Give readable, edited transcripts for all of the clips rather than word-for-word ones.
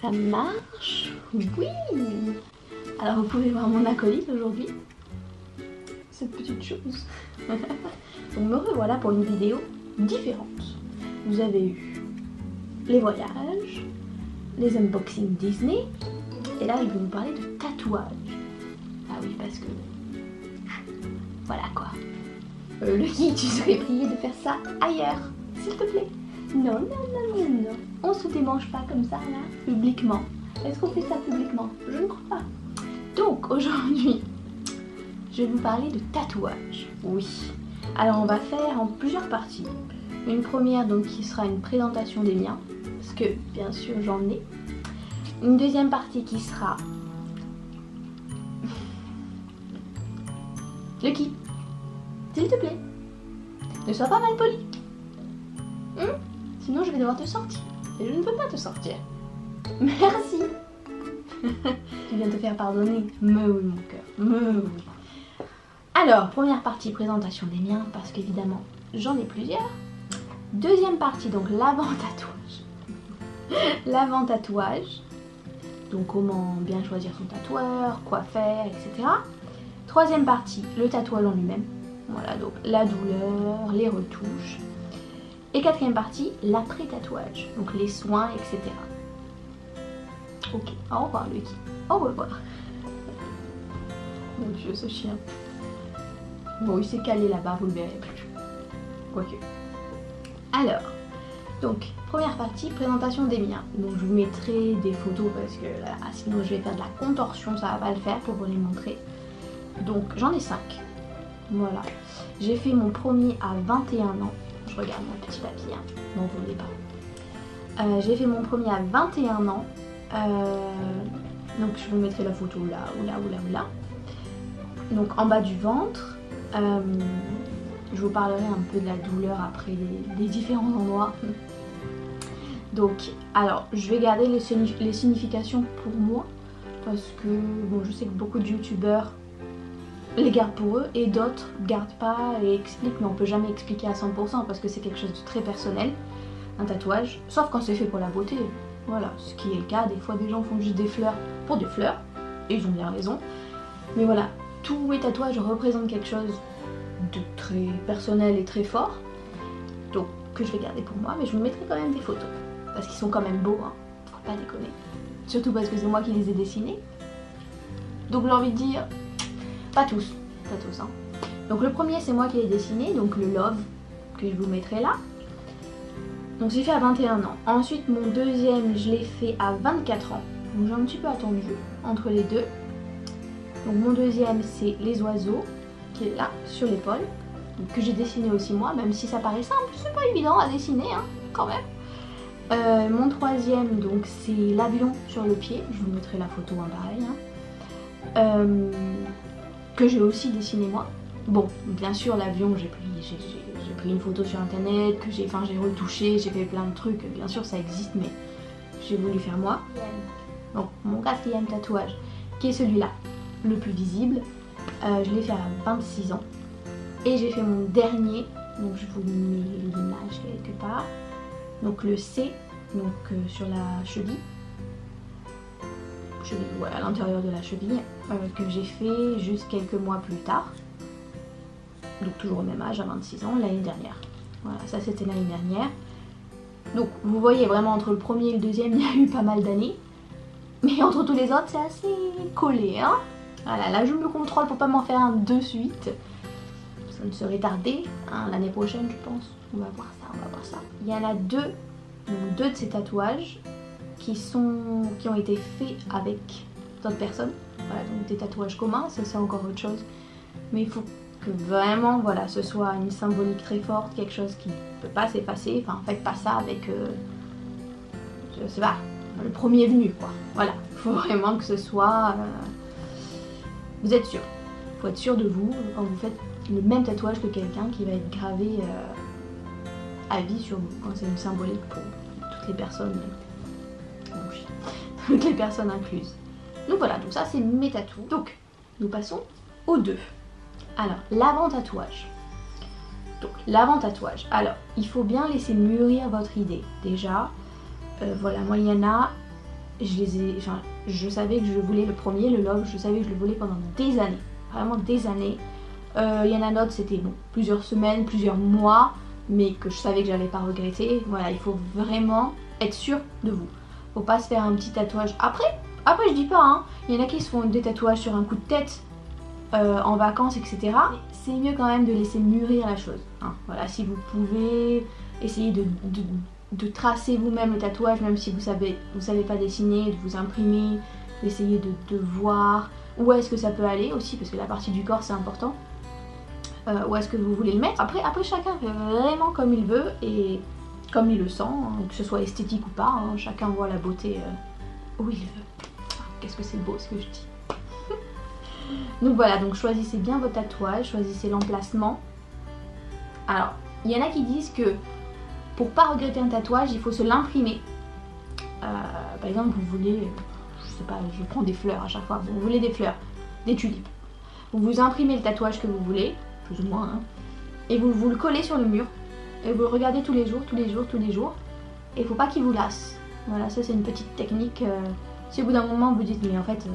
Ça marche? Oui. Alors vous pouvez voir mon acolyte aujourd'hui. Cette petite chose. Donc me revoilà pour une vidéo différente. Vous avez eu les voyages, les unboxings Disney, et là je vais vous parler de tatouage. Ah oui, parce que... voilà quoi. Lucky, tu serais prié de faire ça ailleurs, s'il te plaît. Non, non, non, non, non. On se démange pas comme ça, là, publiquement. Est-ce qu'on fait ça publiquement? Je ne crois pas. Donc, aujourd'hui, je vais vous parler de tatouage. Oui. Alors, on va faire en plusieurs parties. Une première, donc, qui sera une présentation des miens, parce que, bien sûr, j'en ai. Une deuxième partie qui sera... Lucky, s'il te plaît, ne sois pas mal poli. Sinon je vais devoir te sortir. Et je ne peux pas te sortir. Merci. Tu viens te faire pardonner. Mais oui mon cœur. Mais oui. Alors, première partie, présentation des miens, parce qu'évidemment j'en ai plusieurs. Deuxième partie, donc l'avant-tatouage. L'avant-tatouage. Donc comment bien choisir son tatoueur, quoi faire, etc. Troisième partie, le tatouage en lui-même. Voilà, donc la douleur, les retouches. Et quatrième partie, l'après-tatouage. Donc les soins, etc. Ok, au revoir Lucky. Au revoir. Mon Dieu, ce chien. Bon, il s'est calé là-bas, vous le verrez plus. Quoique. Alors, donc, première partie, présentation des miens. Donc je vous mettrai des photos parce que là, sinon je vais faire de la contorsion, ça va pas le faire pour vous les montrer. Donc j'en ai 5. Voilà. J'ai fait mon premier à 21 ans. Je regarde mon petit papier, hein. N'en voulez pas. J'ai fait mon premier à 21 ans. Donc je vous mettrai la photo là, ou là, ou là, ou là. Donc en bas du ventre. Je vous parlerai un peu de la douleur après les différents endroits. Donc, alors, je vais garder les significations pour moi. Parce que, bon, je sais que beaucoup de youtubeurs les gardent pour eux et d'autres gardent pas et expliquent, mais on peut jamais expliquer à 100% parce que c'est quelque chose de très personnel, un tatouage, sauf quand c'est fait pour la beauté. Voilà, ce qui est le cas, des fois des gens font juste des fleurs pour des fleurs, et ils ont bien raison. Mais voilà, tous les tatouages représentent quelque chose de très personnel et très fort, donc que je vais garder pour moi, mais je vous mettrai quand même des photos, parce qu'ils sont quand même beaux, hein, faut pas déconner. Surtout parce que c'est moi qui les ai dessinés. Donc j'ai envie de dire... pas tous, hein. Donc le premier c'est moi qui l'ai dessiné, donc le Love, que je vous mettrai là. Donc j'ai fait à 21 ans. Ensuite mon deuxième je l'ai fait à 24 ans. Donc j'ai un petit peu attendu entre les deux. Donc mon deuxième c'est les oiseaux, qui est là, sur l'épaule. Que j'ai dessiné aussi moi, même si ça paraît simple, c'est pas évident à dessiner, hein, quand même. Mon troisième donc c'est l'avion sur le pied. Je vous mettrai la photo en pareil, hein. Que j'ai aussi dessiné moi. Bon, bien sûr l'avion j'ai pris une photo sur internet, que j'ai retouché, j'ai fait plein de trucs, bien sûr ça existe mais j'ai voulu faire moi. Donc mon quatrième tatouage qui est celui-là, le plus visible, je l'ai fait à 26 ans. Et j'ai fait mon dernier, donc je vous mets l'image quelque part, donc le C, donc sur la cheville. Ouais, à l'intérieur de la cheville, que j'ai fait juste quelques mois plus tard, donc toujours au même âge, à 26 ans, l'année dernière. Voilà, ça c'était l'année dernière. Donc vous voyez vraiment entre le premier et le deuxième il y a eu pas mal d'années, mais entre tous les autres c'est assez collé, hein. Voilà, là je me contrôle pour pas m'en faire un de suite, ça ne serait tardé, hein, l'année prochaine je pense. On va voir ça, on va voir ça. Il y en a deux, donc deux de ces tatouages qui ont été faits avec d'autres personnes. Voilà, donc des tatouages communs, ça c'est encore autre chose. Mais il faut que vraiment, voilà, ce soit une symbolique très forte, quelque chose qui ne peut pas s'effacer. Enfin, faites pas ça avec, je sais pas, le premier venu, quoi. Voilà, il faut vraiment que ce soit... vous êtes sûr. Il faut être sûr de vous quand vous faites le même tatouage que quelqu'un qui va être gravé à vie sur vous. Quand c'est une symbolique pour toutes les personnes... toutes les personnes incluses. Donc voilà, donc ça c'est mes tatous. Donc nous passons aux deux. Alors l'avant-tatouage. Donc l'avant-tatouage. Alors il faut bien laisser mûrir votre idée. Déjà, voilà, moi il y en a, je savais que je voulais le premier, le Love, je savais que je le voulais pendant des années, vraiment des années. Il y en a d'autres, c'était bon, plusieurs semaines, plusieurs mois, mais que je savais que j'allais pas regretter. Voilà, il faut vraiment être sûr de vous. Faut pas se faire un petit tatouage. Après je dis pas, hein, il y en a qui se font des tatouages sur un coup de tête en vacances, etc. C'est mieux quand même de laisser mûrir la chose. Hein. Voilà, si vous pouvez essayer de tracer vous-même le tatouage, même si vous savez pas dessiner, de vous imprimer, d'essayer de voir où est-ce que ça peut aller aussi, parce que la partie du corps c'est important. Où est-ce que vous voulez le mettre. Après chacun fait vraiment comme il veut et comme il le sent, hein, que ce soit esthétique ou pas, hein, chacun voit la beauté où il veut. Ah, qu'est-ce que c'est beau ce que je dis. Donc voilà, donc choisissez bien vos tatouages, choisissez l'emplacement. Alors, il y en a qui disent que pour pas regretter un tatouage, il faut se l'imprimer. Par exemple, vous voulez, je sais pas, je prends des fleurs à chaque fois, vous voulez des fleurs, des tulipes. Vous imprimez le tatouage que vous voulez, plus ou moins, hein, et vous le collez sur le mur, et vous le regardez tous les jours, et il faut pas qu'il vous lasse. Voilà, ça c'est une petite technique. Si au bout d'un moment vous dites, mais en fait,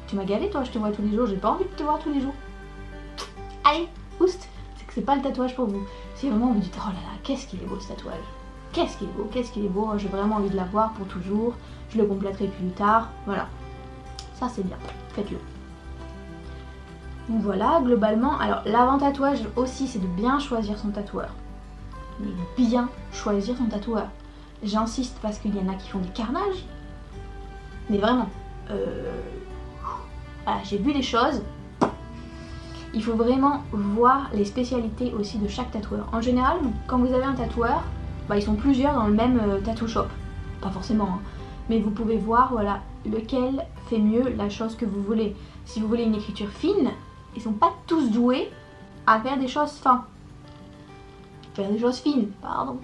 tu m'as gavé toi, je te vois tous les jours, j'ai pas envie de te voir tous les jours. Allez, oust, c'est que c'est pas le tatouage pour vous. Si vraiment vous dites, oh là là, qu'est-ce qu'il est beau ce tatouage, qu'est-ce qu'il est beau, j'ai vraiment envie de l'avoir pour toujours, je le compléterai plus tard, voilà. Ça c'est bien, faites-le. Donc voilà, globalement, alors l'avant-tatouage aussi c'est de bien choisir son tatoueur. Mais bien choisir son tatoueur. J'insiste parce qu'il y en a qui font des carnages. Mais vraiment, voilà, j'ai vu des choses. Il faut vraiment voir les spécialités aussi de chaque tatoueur. En général, quand vous avez un tatoueur, bah, ils sont plusieurs dans le même tattoo shop. Pas forcément, hein. Mais vous pouvez voir voilà, lequel fait mieux la chose que vous voulez. Si vous voulez une écriture fine, ils sont pas tous doués à faire des choses fines, pardon.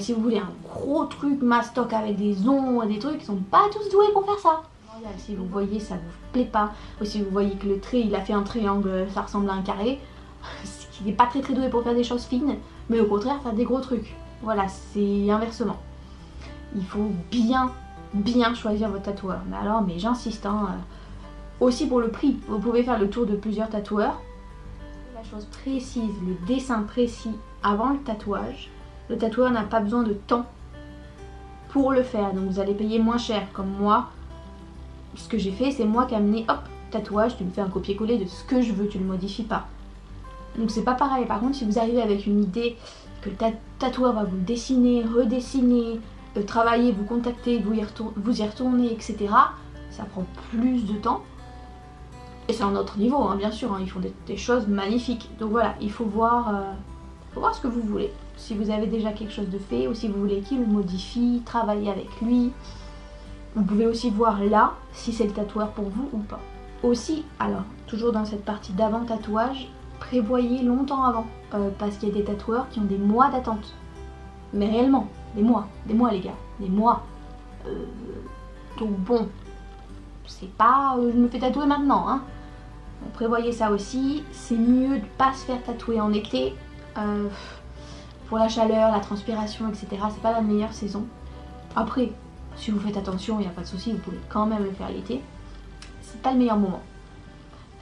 Si vous voulez un gros truc mastoc avec des ombres et des trucs, ils sont pas tous doués pour faire ça. Si vous voyez ça vous plaît pas, ou si vous voyez que le trait il a fait un triangle, ça ressemble à un carré, c'est qu'il n'est pas très doué pour faire des choses fines, mais au contraire faire des gros trucs. Voilà, c'est inversement. Il faut bien choisir votre tatoueur. Mais j'insiste, hein, aussi pour le prix, vous pouvez faire le tour de plusieurs tatoueurs. La chose précise, le dessin précis avant le tatouage. Le tatoueur n'a pas besoin de temps pour le faire, donc vous allez payer moins cher. Comme moi, ce que j'ai fait, c'est moi qui ai amené, hop, tatouage, tu me fais un copier-coller de ce que je veux, tu ne le modifies pas. Donc c'est pas pareil. Par contre, si vous arrivez avec une idée que le tatoueur va vous dessiner, redessiner, travailler, vous contacter, vous y retourner, etc., ça prend plus de temps. Et c'est un autre niveau, hein, bien sûr, hein, ils font des choses magnifiques. Donc voilà, il faut voir ce que vous voulez. Si vous avez déjà quelque chose de fait, ou si vous voulez qu'il le modifie, travailler avec lui. Vous pouvez aussi voir là, si c'est le tatoueur pour vous ou pas. Aussi, alors, toujours dans cette partie d'avant tatouage, prévoyez longtemps avant. Parce qu'il y a des tatoueurs qui ont des mois d'attente. Mais réellement, des mois les gars, des mois. Donc bon, c'est pas je me fais tatouer maintenant, hein. Donc, prévoyez ça aussi. C'est mieux de pas se faire tatouer en été. Pour la chaleur, la transpiration, etc. C'est pas la meilleure saison. Après, si vous faites attention, il n'y a pas de souci, vous pouvez quand même le faire l'été. C'est pas le meilleur moment.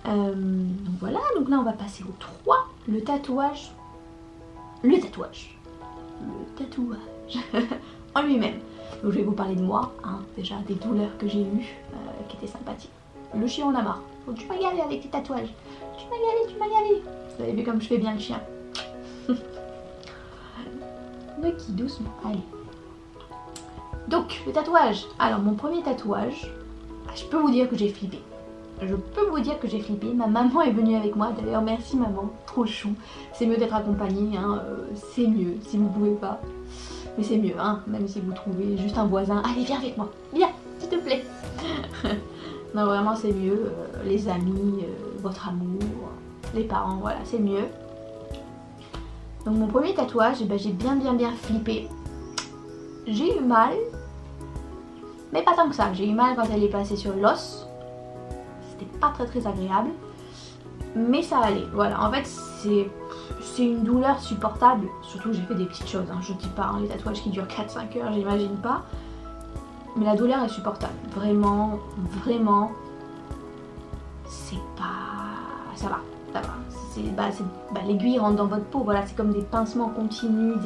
Donc voilà, donc là on va passer au 3, le tatouage. Le tatouage en lui-même. Donc je vais vous parler de moi, hein, déjà des douleurs que j'ai eues, qui étaient sympathiques. Le chien en a marre. Donc tu m'as gavé avec tes tatouages. Tu m'as gavé. Vous avez vu comme je fais bien le chien. Ok, doucement, allez. Donc, le tatouage. Alors, mon premier tatouage, je peux vous dire que j'ai flippé. Ma maman est venue avec moi. D'ailleurs, merci maman, trop chou. C'est mieux d'être accompagnée, hein. C'est mieux si vous pouvez pas. Mais c'est mieux, hein, même si vous trouvez juste un voisin. Allez, viens avec moi, viens, s'il te plaît. Non, vraiment, c'est mieux. Les amis, votre amour, les parents, voilà, c'est mieux. Donc, mon premier tatouage, eh ben, j'ai bien flippé. J'ai eu mal, mais pas tant que ça. J'ai eu mal quand elle est passée sur l'os. C'était pas très agréable, mais ça allait. Voilà, en fait, c'est une douleur supportable. Surtout, j'ai fait des petites choses, hein. Je dis pas, hein, les tatouages qui durent 4-5 heures, j'imagine pas. Mais la douleur est supportable. Vraiment, vraiment, c'est pas... ça va, ça va. L'aiguille rentre dans votre peau, voilà, c'est comme des pincements continus,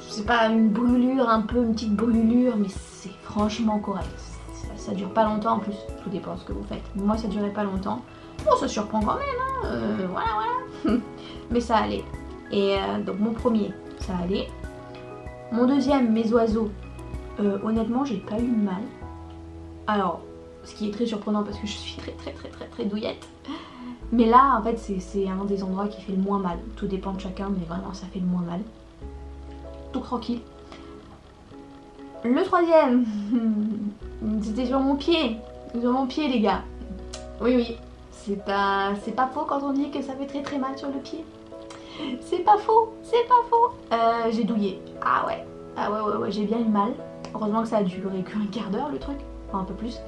c'est pas une brûlure, un peu une petpetite brûlure, mais c'est franchement correct. Ça dure pas longtemps en plus, tout dépend de ce que vous faites. Moi ça durait pas longtemps. Bon, ça surprend quand même, hein, voilà. Mais ça allait. Et donc mon premier, ça allait. Mon deuxième, mes oiseaux, honnêtement j'ai pas eu mal. Alors, ce qui est très surprenant parce que je suis très douillette. Mais là en fait c'est un des endroits qui fait le moins mal. Tout dépend de chacun, mais vraiment ça fait le moins mal. Tout tranquille. Le troisième, c'était sur mon pied. Sur mon pied les gars. Oui. C'est pas faux quand on dit que ça fait très mal sur le pied. C'est pas faux. J'ai douillé. Ah ouais, j'ai bien eu mal. Heureusement que ça a duré qu'un quart d'heure le truc. Enfin un peu plus.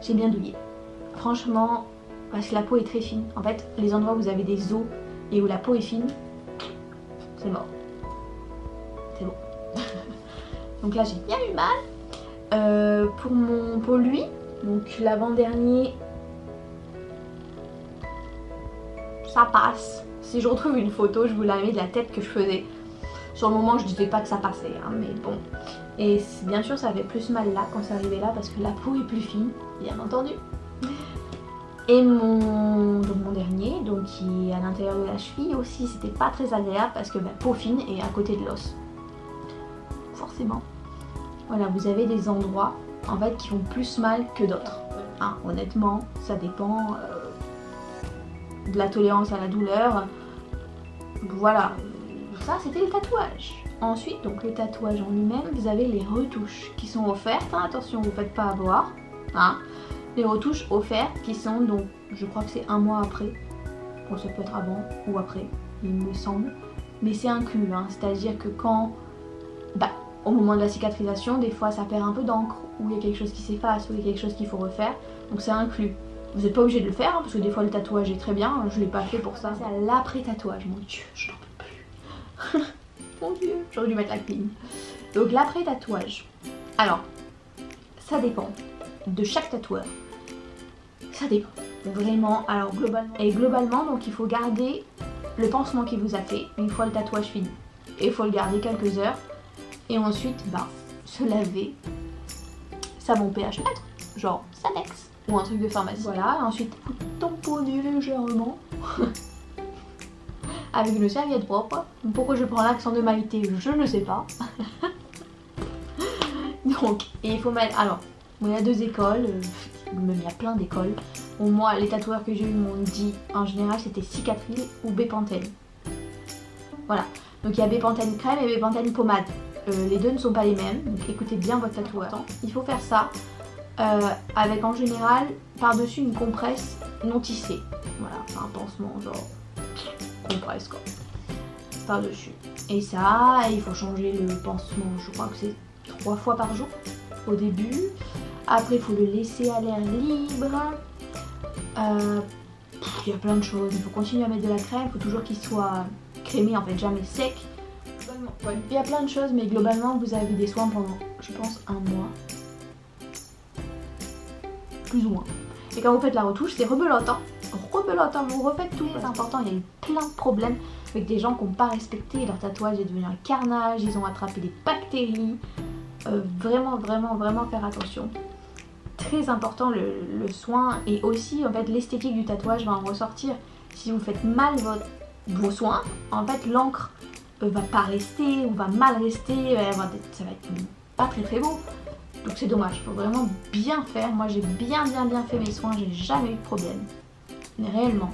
J'ai bien douillé. Franchement, parce que la peau est très fine. En fait, les endroits où vous avez des os et où la peau est fine, c'est mort. C'est bon. Donc là j'ai bien eu mal. Pour lui, donc l'avant-dernier, ça passe. Si je retrouve une photo, je vous la mets de la tête que je faisais. Sur le moment, je disais pas que ça passait, hein, mais bon. Et bien sûr, ça fait plus mal là quand c'est arrivé là parce que la peau est plus fine, bien entendu. Et mon dernier, donc qui est à l'intérieur de la cheville aussi, c'était pas très agréable parce que peau fine et à côté de l'os. Forcément. Voilà, vous avez des endroits en fait qui font plus mal que d'autres. Hein, honnêtement, ça dépend de la tolérance à la douleur. Voilà, ça c'était le tatouage. Ensuite, donc le tatouage en lui-même, vous avez les retouches qui sont offertes. Hein, attention, vous ne faites pas avoir. Hein. Les retouches offertes qui sont donc, je crois que c'est un mois après. Bon, ça peut être avant ou après, il me semble. Mais c'est inclus, hein, c'est-à-dire que quand... au moment de la cicatrisation, des fois ça perd un peu d'encre, ou il y a quelque chose qui s'efface, ou il y a quelque chose qu'il faut refaire. Donc c'est inclus. Vous n'êtes pas obligé de le faire, hein, parce que des fois le tatouage est très bien, je ne l'ai pas fait pour ça. C'est à l'après-tatouage, mon dieu, je n'en peux plus. Mon dieu, j'aurais dû mettre la clim. Donc l'après-tatouage. Alors, ça dépend de chaque tatoueur. Ça dépend, vraiment. Alors globalement, donc il faut garder le pansement qu'il vous a fait une fois le tatouage fini. Et il faut le garder quelques heures. Et ensuite, se laver, savon pH neutre, genre Sanex ou un truc de pharmacie. Voilà, et ensuite tamponner légèrement avec une serviette propre. Pourquoi je prends l'accent de Maïté, je ne sais pas. Donc, et il faut mettre... Alors, il y a deux écoles, même il y a plein d'écoles. Bon, moi, les tatoueurs que j'ai eu m'ont dit, en général, c'était Cicatril ou Bepanthen. Voilà, donc il y a Bepanthen crème et Bepanthen pommade. Les deux ne sont pas les mêmes, donc écoutez bien votre tatoueur. Il faut faire ça avec en général par-dessus une compresse non tissée. Voilà, enfin, un pansement genre compresse quoi. Par-dessus. Et ça, il faut changer le pansement, je crois que c'est 3 fois par jour au début. Après, il faut le laisser à l'air libre. Il y a plein de choses. Il faut continuer à mettre de la crème, il faut toujours qu'il soit crémé, en fait, jamais sec. Ouais. Il y a plein de choses, mais globalement, vous avez des soins pendant, je pense, un mois. Plus ou moins. Et quand vous faites la retouche, c'est rebelotant. Rebelotant, vous refaites tout. C'est important, il y a eu plein de problèmes avec des gens qui n'ont pas respecté. Leur tatouage est devenu un carnage, ils ont attrapé des bactéries. Vraiment faire attention. Très important le soin et aussi en fait l'esthétique du tatouage va en ressortir. Si vous faites mal vos soins, en fait l'encre va pas rester ou va mal rester, ça va être pas très beau. Donc c'est dommage, il faut vraiment bien faire. Moi j'ai bien fait mes soins, j'ai jamais eu de problème. Mais réellement.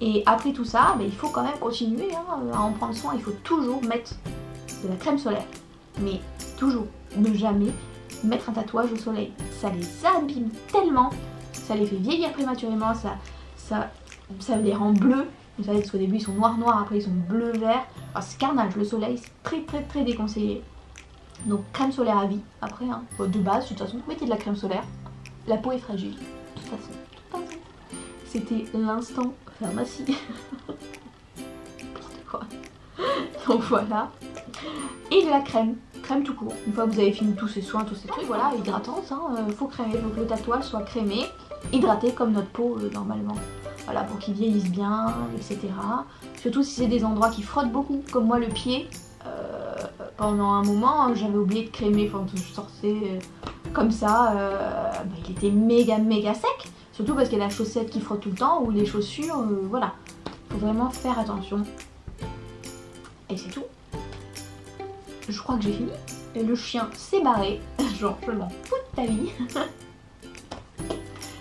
Et après tout ça, il faut quand même continuer à en prendre soin. Il faut toujours mettre de la crème solaire. Mais toujours, ne jamais mettre un tatouage au soleil. Ça les abîme tellement, ça les fait vieillir prématurément, ça les rend bleus. Vous savez, parce qu'au début ils sont noirs, après ils sont bleu-vert. C'est carnage, le soleil c'est très déconseillé. Donc crème solaire à vie, après, de base, de toute façon, mettez de la crème solaire. La peau est fragile, de toute façon. C'était l'instant pharmacie. N'importe quoi. Donc voilà. Et de la crème crème tout court. Une fois que vous avez fini tous ces soins, tous ces trucs, voilà, hydratante, hein, faut crémer, faut que le tatouage soit crémé, hydraté comme notre peau normalement. Voilà, pour qu'il vieillisse bien, etc. Surtout si c'est des endroits qui frottent beaucoup, comme moi le pied. Pendant un moment, j'avais oublié de crémer, enfin je sortais comme ça, il était méga sec. Surtout parce qu'il y a la chaussette qui frotte tout le temps, ou les chaussures, voilà. Faut vraiment faire attention. Et c'est tout. Je crois que j'ai fini. Et le chien s'est barré. Genre, je m'en fous de ta vie.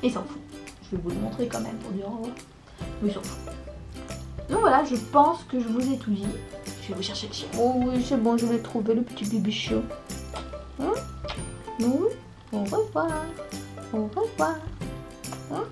Il s'en fout. Je vais vous le montrer quand même pour dire au revoir. Mais il s'en fout. Donc voilà, je pense que je vous ai tout dit. Je vais vous chercher le chien. Oh oui, c'est bon, je l'ai trouvé, le petit bibichon. Hein? Oui. Au revoir. Au revoir. Hein?